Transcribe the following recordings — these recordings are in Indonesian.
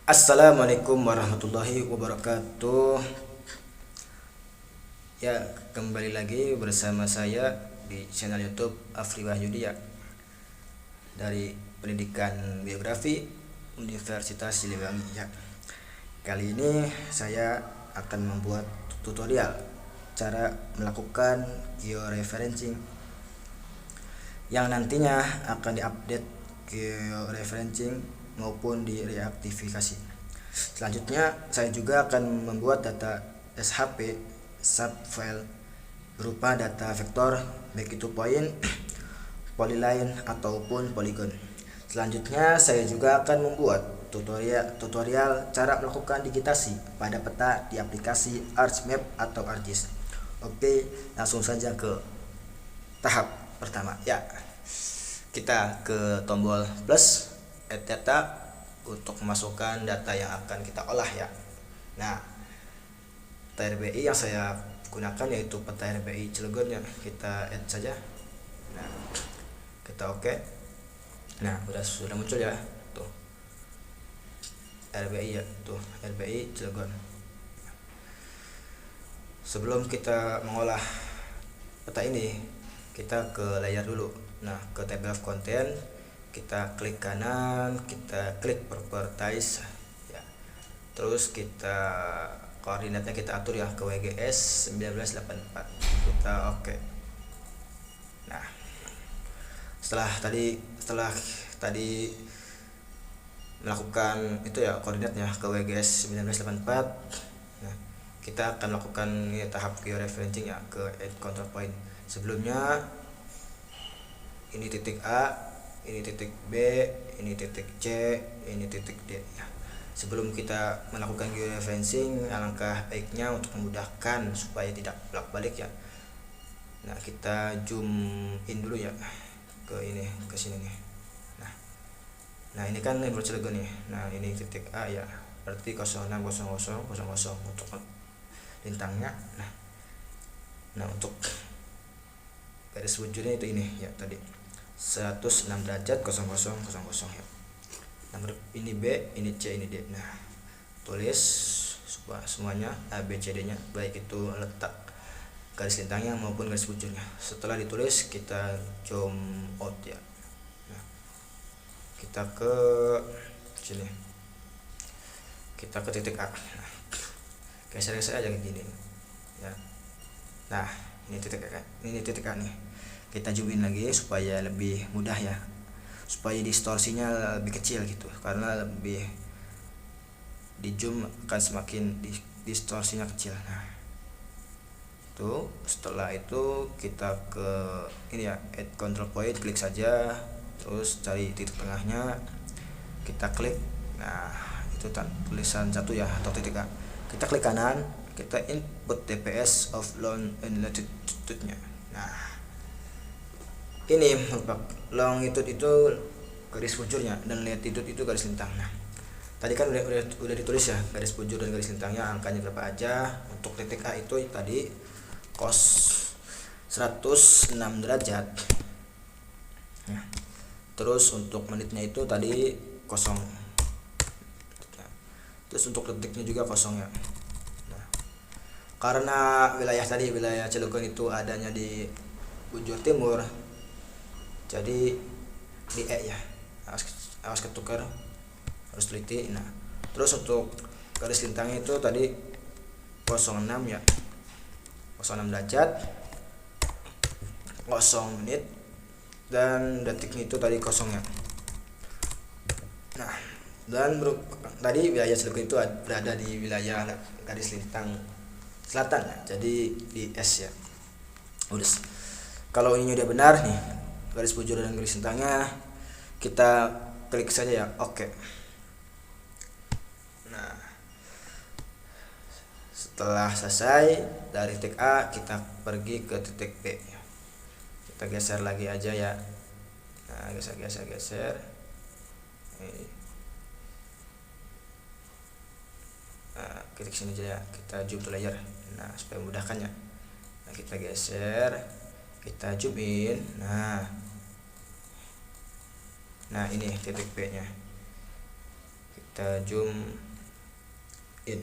Assalamualaikum warahmatullahi wabarakatuh. Ya, kembali lagi bersama saya di channel YouTube Afri Wahyudi ya, dari Pendidikan Biografi Universitas Siliwangi ya. Kali ini saya akan membuat tutorial cara melakukan georeferencing yang nantinya akan diupdate georeferencing maupun direaktivasi. Selanjutnya saya juga akan membuat data SHP subfile berupa data vektor baik itu point, polyline ataupun polygon. Selanjutnya saya juga akan membuat tutorial cara melakukan digitasi pada peta di aplikasi ArcMap atau ArcGIS. Oke, langsung saja ke tahap pertama ya. Kita ke tombol plus add data untuk memasukkan data yang akan kita olah ya. Nah, peta RBI yang saya gunakan yaitu peta RBI Cilegon ya, kita add saja. Nah, kita oke. Nah, sudah muncul ya tuh RBI ya, tuh RBI Cilegon. Sebelum kita mengolah peta ini, kita ke layer dulu. Nah, ke table of content, kita klik kanan, kita klik properties ya. Terus kita koordinatnya kita atur ya ke WGS 1984. Kita oke. Nah, setelah tadi melakukan itu ya koordinatnya ke WGS 1984. Nah, kita akan melakukan tahap georeferencing ya ke add control point. Sebelumnya ini titik A, ini titik B, ini titik C, ini titik D ya. Sebelum kita melakukan georeferencing, alangkah baiknya untuk memudahkan supaya tidak bolak-balik ya. Nah, kita zoom in dulu ya ke sini nih. Nah, ini kan label Cilegon nih. Nah, ini titik A ya, berarti 060000 untuk lintangnya. Nah, untuk garis wujudnya itu ini ya tadi 106 derajat 0000 ya. Nomor ini B, ini C, ini D. Nah, tulis semuanya A B C D nya, baik itu letak garis lintangnya maupun garis wujudnya. Setelah ditulis, kita zoom out ya. Nah, kita ke sini, kita ke titik A. Nah, geser-geser aja kayak gini ya. Nah, ini titik A nih. Kita zoom in lagi supaya lebih mudah ya, supaya distorsinya lebih kecil gitu, karena lebih di zoom akan semakin distorsinya kecil. Nah, tuh setelah itu kita ke ini ya, add control point, klik saja, terus cari titik tengahnya, kita klik. Nah, itu tulisan 1 ya atau titik A. Kita klik kanan, kita input TPS of long and latitude-nya. Nah, ini longitude itu garis bujurnya dan latitude itu garis lintang. Nah, tadi kan udah ditulis ya garis bujur dan garis lintangnya, angkanya berapa aja. Untuk titik A itu tadi cos 106 derajat. Nah, terus untuk menitnya itu tadi kosong. Terus untuk detiknya juga kosong ya. Nah, karena wilayah Cilegon itu adanya di bujur timur, jadi di E ya, awas ketukar, harus teliti. Nah, terus untuk garis lintangnya itu tadi 06 ya, 06 derajat, 0 menit, dan detiknya itu tadi kosong ya. Nah, dan tadi wilayah Cilegon itu berada di wilayah garis lintang selatan ya, jadi di S ya. Udah, kalau ini udah benar nih garis bujur dan garis lintangnya, kita klik saja ya oke. Nah, setelah selesai dari titik A, kita pergi ke titik B. Kita geser lagi aja ya. Nah, geser. Nah, klik sini aja ya, kita zoom to layer. Nah, supaya memudahkan ya. Nah, kita geser, kita zoom in. Nah, ini titik B nya. kita zoom in,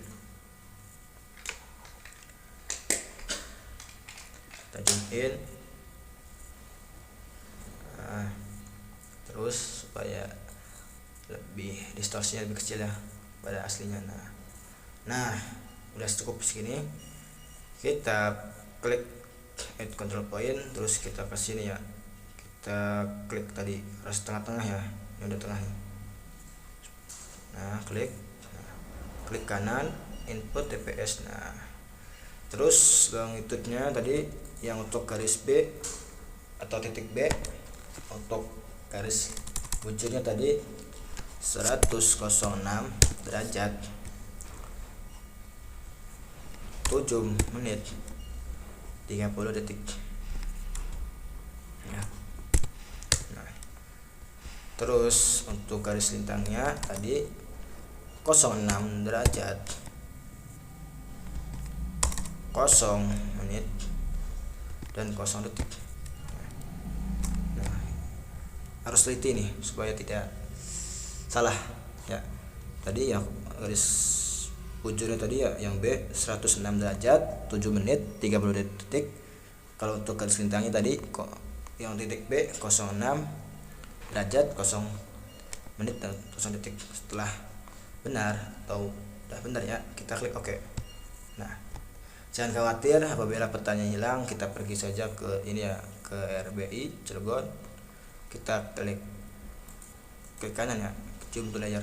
nah, terus supaya lebih distorsinya lebih kecil ya pada aslinya. Nah udah cukup segini, kita klik add control point, terus kita ke sini ya, kita klik tadi harus tengah-tengah ya, yang udah tengah. Nah klik kanan input TPS. Nah terus longitude-nya tadi yang untuk garis B atau titik B, untuk garis bujurnya tadi 106 derajat 7 menit 30 detik ya. Nah, terus untuk garis lintangnya tadi 06 derajat 0 menit dan 0 detik. Nah, harus teliti nih supaya tidak salah ya. Tadi yang garis bujurnya tadi ya yang B 106 derajat 7 menit 30 detik. Kalau untuk garis lintangnya tadi kok yang titik B 06 derajat 0 menit dan 0 detik. Setelah benar atau udah benar ya, kita klik OK. Nah jangan khawatir apabila petanya hilang, kita pergi saja ke ini ya, ke RBI Cilegon, kita klik kanan ya, zoom to layer.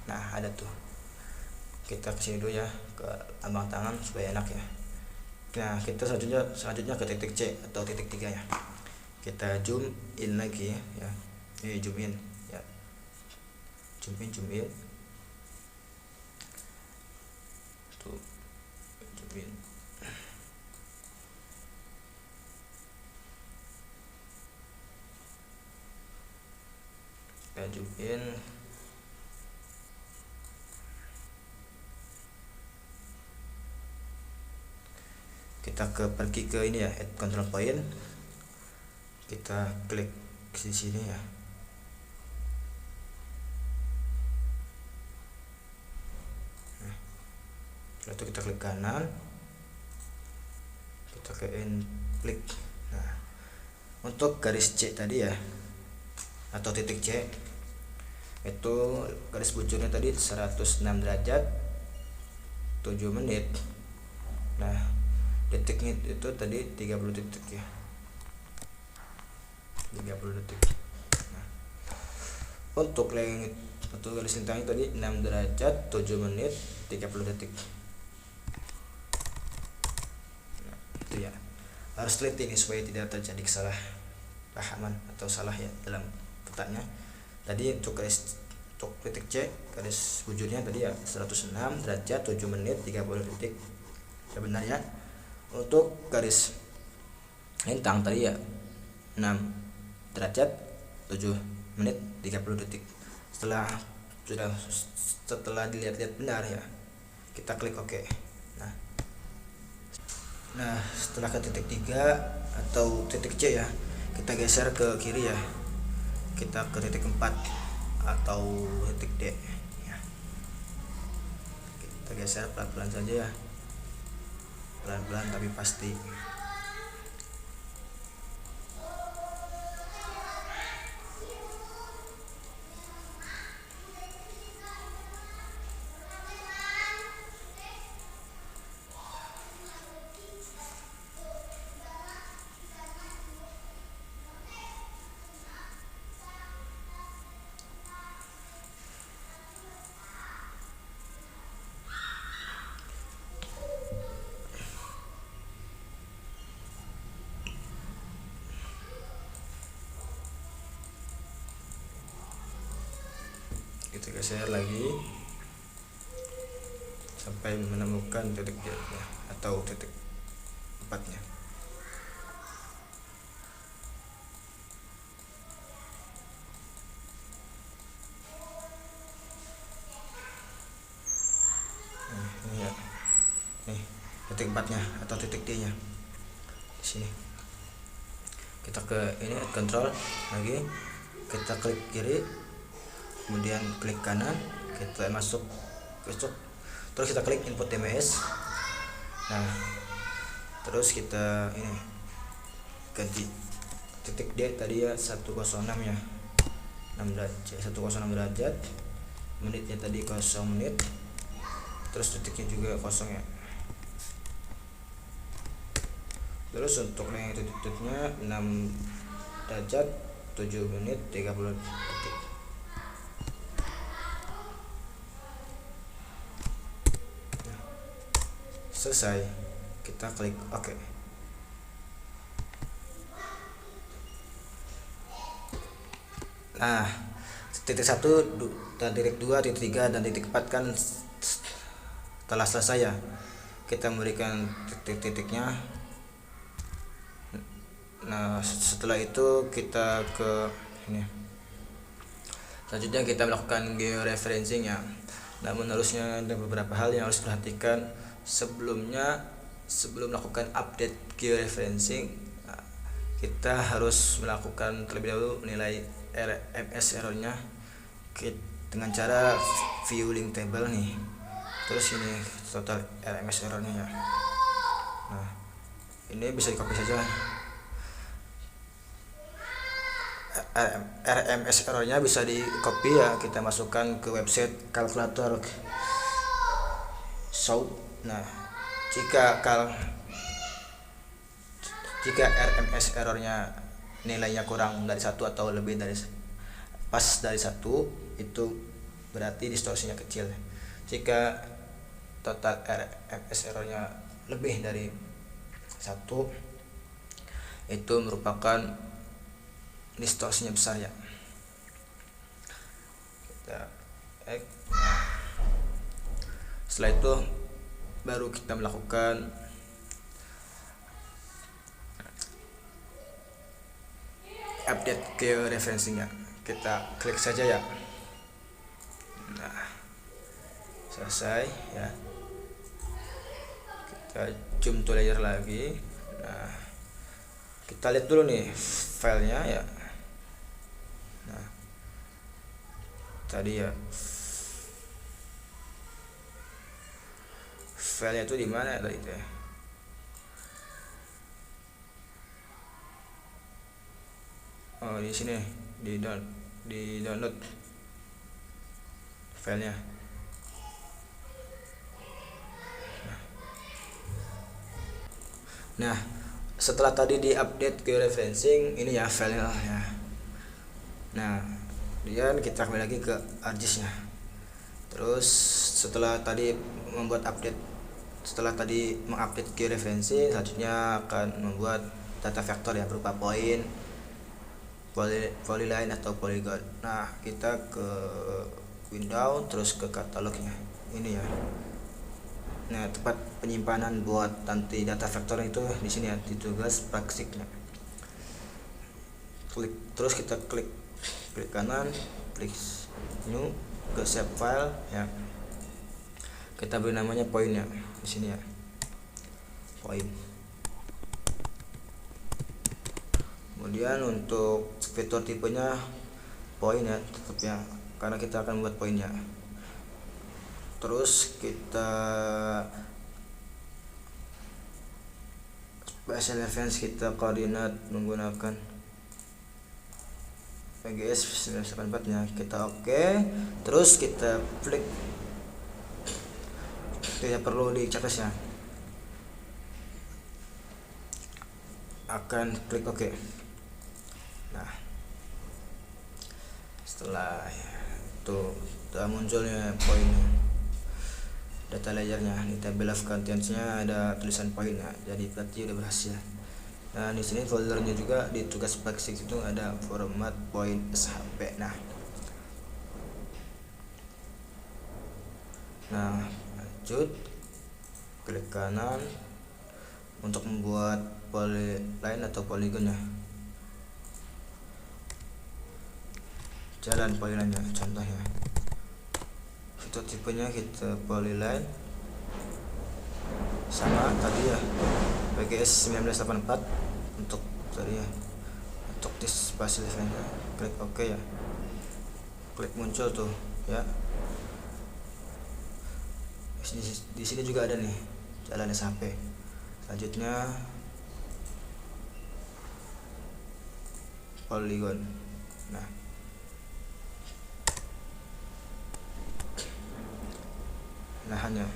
Nah ada tuh, kita kesini dulu ya, ke lambang tangan supaya enak ya. Nah kita selanjutnya ke titik C atau titik 3 ya, kita zoom in lagi ya, zoom in ya, zoom in tuh, zoom in. Kita zoom in, kita pergi ke ini ya, add control point, kita klik di sini ya. Nah, setelah itu kita klik kanan, kita ke klik. Nah untuk garis C tadi ya atau titik C itu garis bujurnya tadi 106 derajat 7 menit. Nah detiknya itu tadi 30 detik ya, 30 detik. Nah, untuk garis lintangnya tadi 6 derajat 7 menit 30 detik. Nah, itu ya, harus teliti ini supaya tidak terjadi kesalahpahaman atau salah ya dalam petanya. Tadi untuk titik C garis bujurnya tadi ya 106 derajat 7 menit 30 detik ya, benar ya. Untuk garis lintang tadi ya 6 derajat 7 menit 30 detik. Setelah dilihat-lihat benar ya, kita klik OK. Nah setelah ke titik 3 atau titik C ya, kita geser ke kiri ya, kita ke titik 4 atau titik D ya. Kita geser pelan-pelan saja ya, pelan-pelan tapi pasti. Kita geser lagi sampai menemukan titik D ya, atau titik 4-nya. Nah, ini ya, nih titik 4-nya atau titik D-nya di sini. Kita ke ini control lagi, kita klik kiri, kemudian klik kanan, kita masuk terus kita klik input TMS. Nah terus kita ini ganti titik D tadi ya 106 ya, 6 derajat, 106 derajat, menitnya tadi 0 menit, terus titiknya juga kosong ya. Terus untuk yang titiknya 6 derajat 7 menit 30 detik. Selesai, kita klik OK. Nah titik 1 dan titik 2, titik 3 dan titik 4 kan telah selesai ya. Kita memberikan titik-titiknya. Nah setelah itu kita ke ini, selanjutnya kita melakukan georeferencing ya. Namun harusnya ada beberapa hal yang harus diperhatikan sebelum melakukan update georeferencing. Kita harus melakukan terlebih dahulu nilai RMS errornya dengan cara view link table nih. Terus ini total RMS errornya ya. Nah ini bisa di copy saja. RMS errornya bisa di copy ya, kita masukkan ke website kalkulator show. Nah jika RMS errornya nilainya kurang dari 1 atau lebih dari pas dari 1, itu berarti distorsinya kecil. Jika total RMS errornya lebih dari 1, itu merupakan distorsinya besar ya. Setelah itu baru kita melakukan update georeferencing ya. Kita klik saja ya. Nah selesai ya, kita zoom to layer lagi. Nah kita lihat dulu nih filenya ya. Nah tadi ya filenya itu di mana ya tadi itu ya. Oh di sini, di download filenya. Nah setelah tadi di update georeferencing, ini ya filenya ya. Nah kemudian kita kembali lagi ke ArcGIS-nya. Terus setelah tadi mengupdate georeferencing, selanjutnya akan membuat data vektor ya berupa poin, polyline atau polygon. Nah kita ke window terus ke katalognya ini ya. Nah tempat penyimpanan buat nanti data vektor itu di sini ya, di tugas praktiknya. Terus kita klik kanan, klik new, ke save file ya. Kita beri namanya poinnya di sini ya, poin. Kemudian untuk vektor tipenya poin ya tetap ya, karena kita akan membuat poinnya. Terus kita spatial reference, kita koordinat menggunakan PGS 984 nya, kita oke. Terus kita klik, tidak perlu di checklist ya, akan klik oke. Nah setelah itu sudah munculnya poinnya, data layernya di table of contents-nya ada tulisan poinnya, jadi berarti udah berhasil. Nah di sini foldernya juga di tugas praktik itu ada format point SHP. Nah lanjut klik kanan untuk membuat polyline atau poligonnya, jalan polyline-nya contohnya. Itu tipenya kita polyline sama tadi ya, PGS 1984 untuk tadi ya, untuk spatial reference. Klik OK ya, klik muncul tuh ya. Di sini juga ada nih jalan SHP. Selanjutnya polygon. Nah, hanya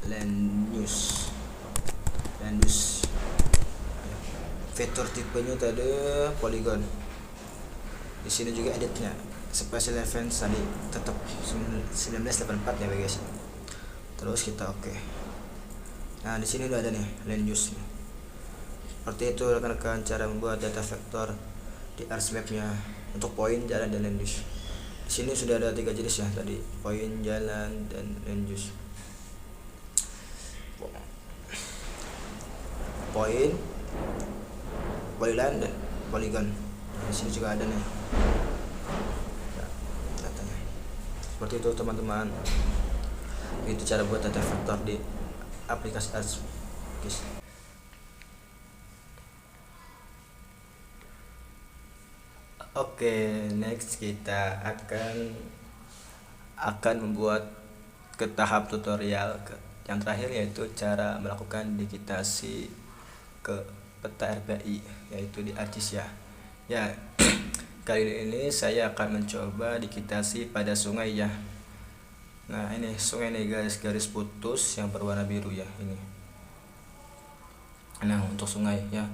land use. Fitur tipenya tadi polygon. Di sini juga editnya special events tadi tetap 1984 ya guys. Terus kita oke. Nah, di sini udah ada nih land use. Seperti itu rekan-rekan cara membuat data vektor di ArcMap-nya untuk poin, jalan, dan land use. Di sini sudah ada 3 jenis ya tadi, poin, jalan, dan land use. Poin, polyline, dan polygon. Di sini juga ada nih datanya. Seperti itu teman-teman. Itu cara buat data vektor di aplikasi ArcMap. Oke, next kita akan membuat ke tahap tutorial yang terakhir, yaitu cara melakukan digitasi ke peta RPI, yaitu di ArcGIS ya. Ya, kali ini saya akan mencoba digitasi pada sungai ya. Nah, ini sungai nih guys, garis putus yang berwarna biru ya ini. Nah, untuk sungai ya,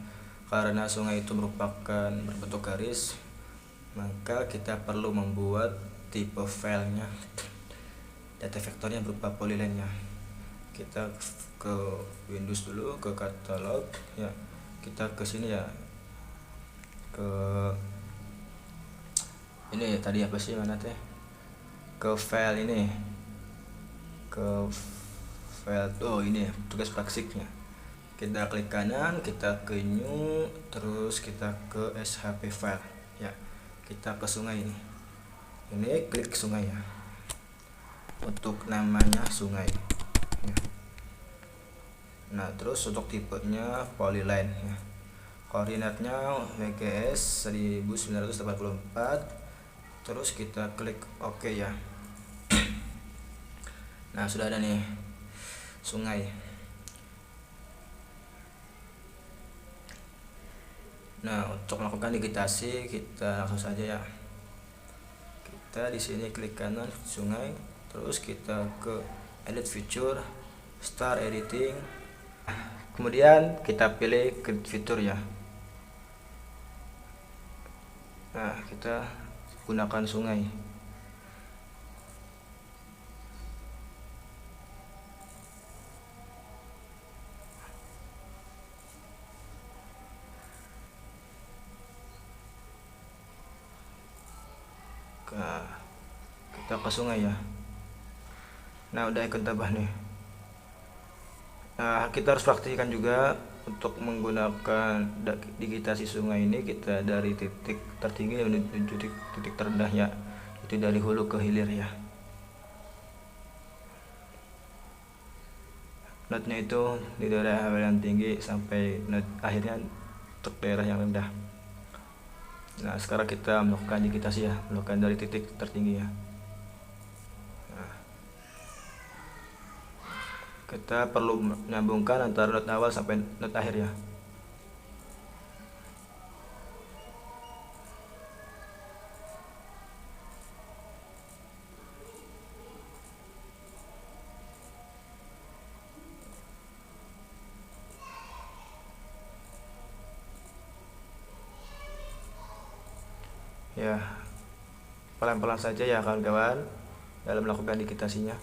karena sungai itu merupakan berbentuk garis, maka kita perlu membuat tipe filenya, data vektornya berupa polyline ya. Kita ke Windows dulu, ke katalog ya, kita ke sini ya, ke ini tadi apa sih, mana teh, ke file ini, ke file ini tugas praksiknya. Kita klik kanan, kita ke new, terus kita ke SHP file ya, kita ke sungai ini klik sungai ya, untuk namanya sungai ya. Nah, terus untuk tipenya polyline ya, koordinatnya WGS 1984. terus kita klik OK ya. Nah, sudah ada nih sungai. Nah, untuk melakukan digitasi kita langsung saja ya. Kita di sini klik kanan sungai, terus kita ke edit feature, start editing. Kemudian kita pilih ke fitur ya. Nah, kita gunakan sungai. Nah, kita ke sungai ya. Nah, udah ikon tambah nih. Nah, kita harus praktikan juga untuk menggunakan digitasi sungai ini. Kita dari titik tertinggi menuju titik terendahnya, itu dari hulu ke hilir ya. Notnya itu di daerah yang tinggi sampai not akhirnya ke daerah yang rendah. Nah, sekarang kita melakukan digitasi ya, melakukan dari titik tertinggi ya. Kita perlu menyambungkan antara not awal sampai not akhir ya. Ya, pelan-pelan saja ya kawan-kawan dalam melakukan digitasinya.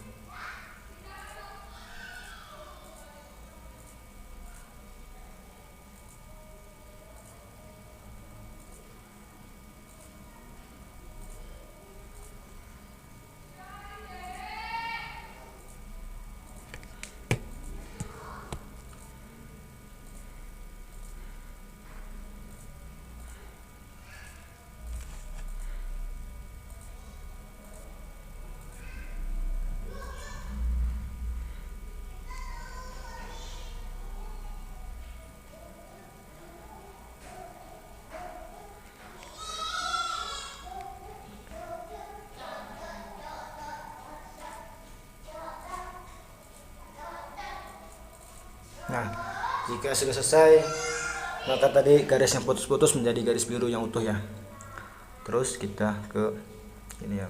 Nah, jika sudah selesai, maka tadi garis yang putus-putus menjadi garis biru yang utuh ya. Terus kita ke ini ya.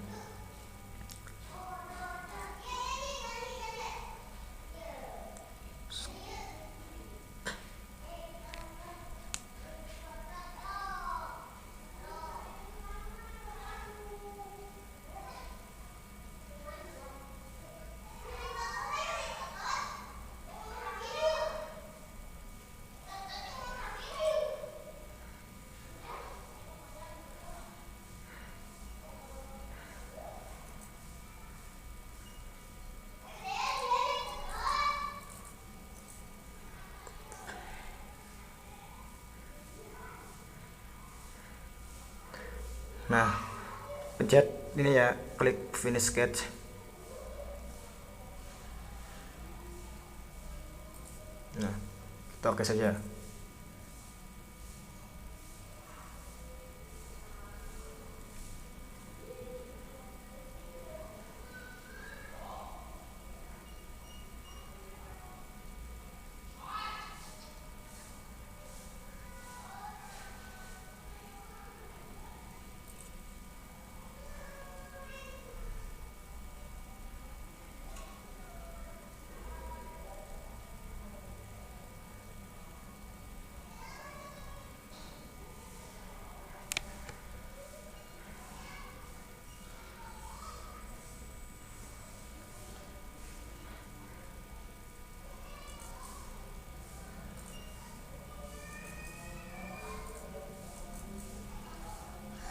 Nah, pencet ini ya, klik finish sketch. Nah, kita oke saja.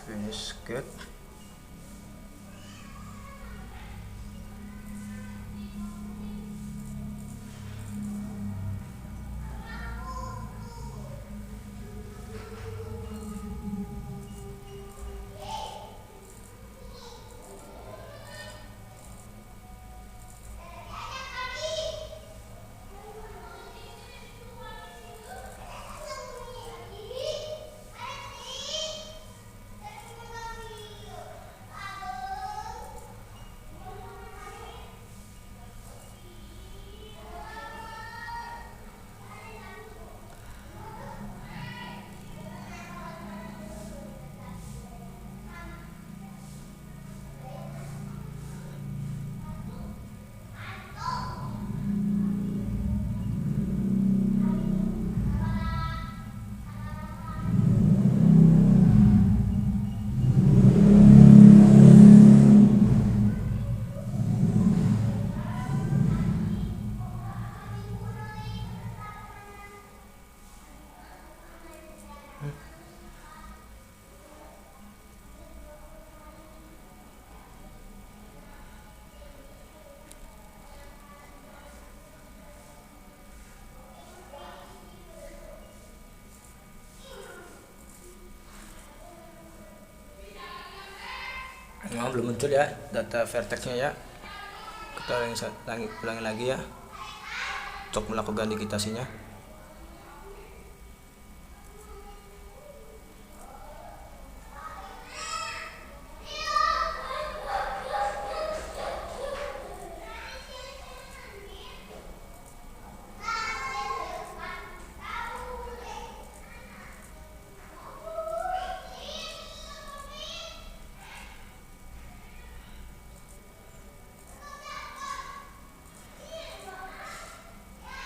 Finish sketch. Memang belum muncul ya data vertexnya ya. Kita ulangi lagi ya untuk melakukan digitasinya.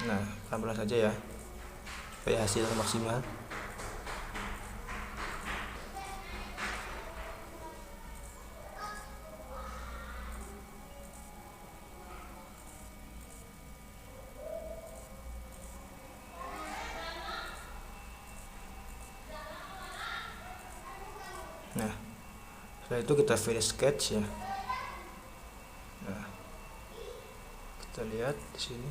Nah, pelan-pelan saja ya supaya hasilnya maksimal. Nah, setelah itu kita finish sketch ya. Nah, kita lihat di sini.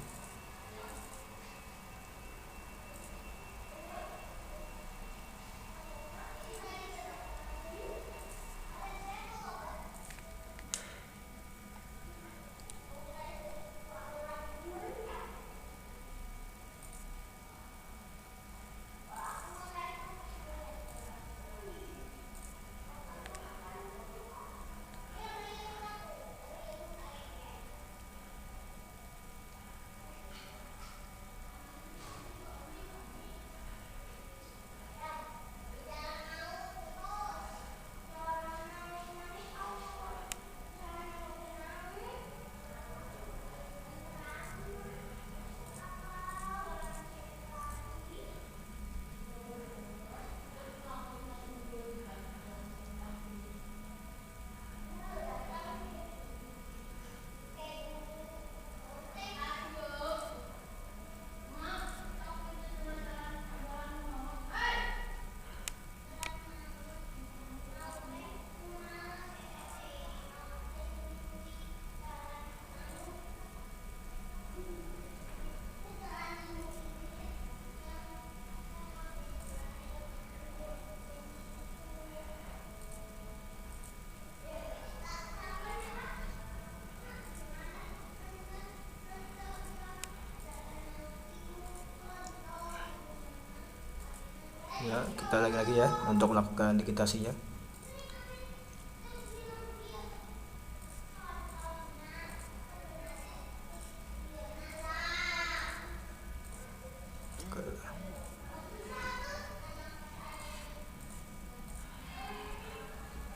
Ya, kita lagi ya untuk melakukan digitasinya.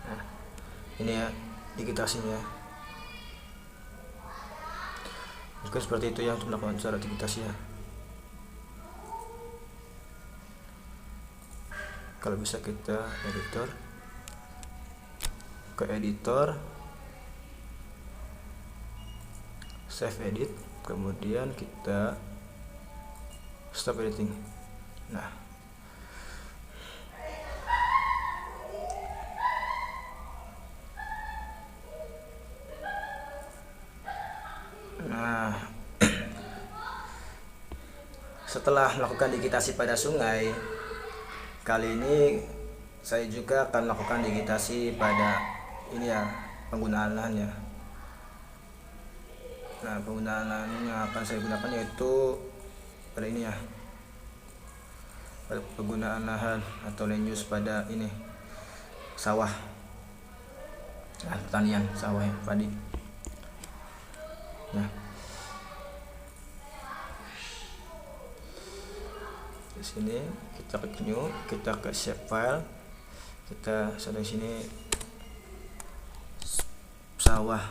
Nah, ini ya digitasinya. Mungkin seperti itu yang untuk melakukan cara digitasi ya. Kalau bisa kita ke editor, save edit, kemudian kita stop editing. Nah, setelah melakukan digitasi pada sungai, kali ini saya juga akan melakukan digitasi pada ini ya, penggunaan lahan ya. Nah, penggunaan lahan yang akan saya gunakan yaitu pada ini ya, pada penggunaan lahan atau land use pada ini sawah, nah, pertanian sawah ya, padi. Nah, di sini kita ke new, kita ke save file, kita di sini sawah,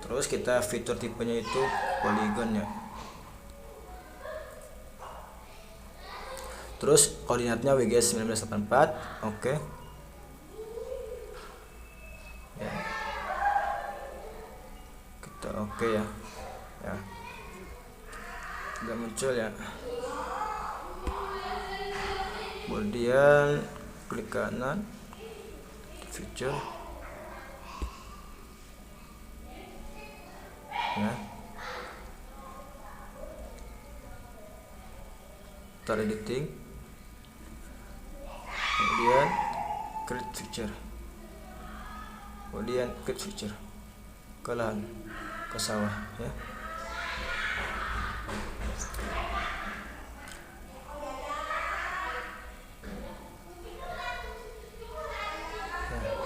terus kita fitur tipenya itu polygon ya, terus koordinatnya WGS 1984. oke. Ya, kita oke ya, ya udah muncul ya. Kemudian klik kanan, feature ya, start editing, kemudian create feature, kemudian create feature ke lahan, ke sawah ya.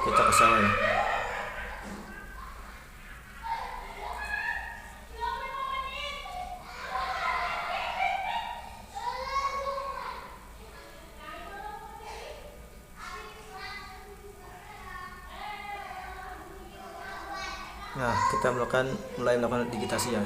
Kita ke sawah ya. Nah, kita mulai melakukan digitasi ya.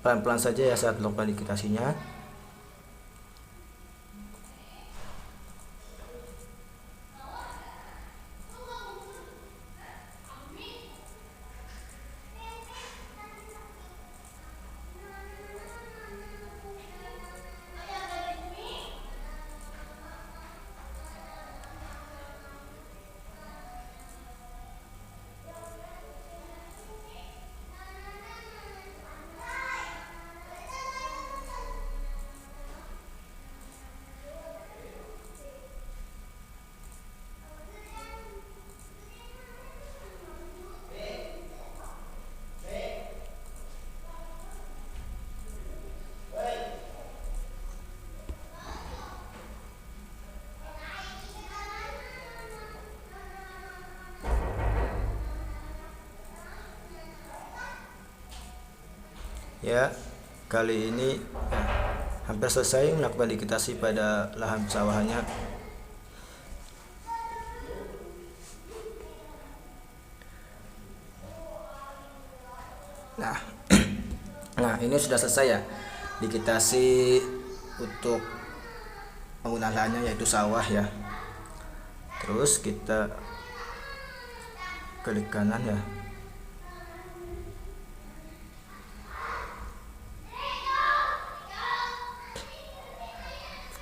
Pelan-pelan saja ya saat melakukan digitasinya. Ya, kali ini ya, hampir selesai melakukan digitasi pada lahan pesawahannya. Nah, nah ini sudah selesai ya digitasi untuk penggunaan lahannya yaitu sawah ya. Terus kita klik kanan ya.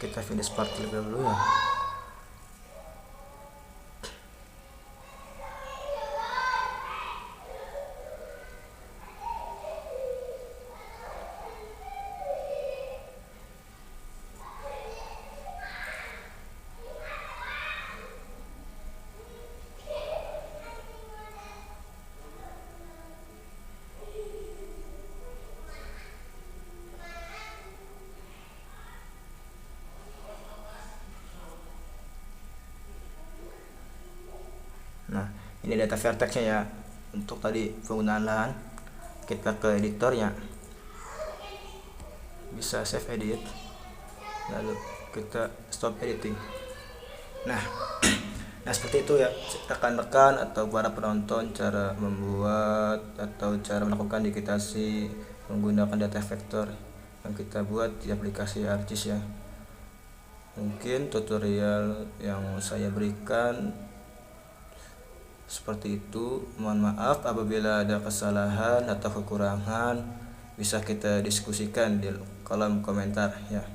Kita finish part terlebih dahulu ya. Ini data vertexnya ya. Untuk tadi penggunaan lahan, kita ke editornya, bisa save edit, lalu kita stop editing. Nah seperti itu ya rekan-rekan atau para penonton, cara membuat atau cara melakukan digitasi menggunakan data vektor yang kita buat di aplikasi ArcGIS ya. Mungkin tutorial yang saya berikan seperti itu. Mohon maaf apabila ada kesalahan atau kekurangan, bisa kita diskusikan di kolom komentar ya.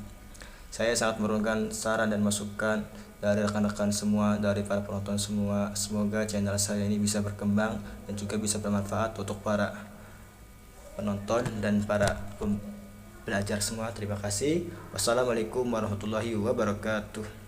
Saya sangat memerlukan saran dan masukan dari rekan-rekan semua, dari para penonton semua. Semoga channel saya ini bisa berkembang dan juga bisa bermanfaat untuk para penonton dan para belajar semua. Terima kasih. Wassalamualaikum warahmatullahi wabarakatuh.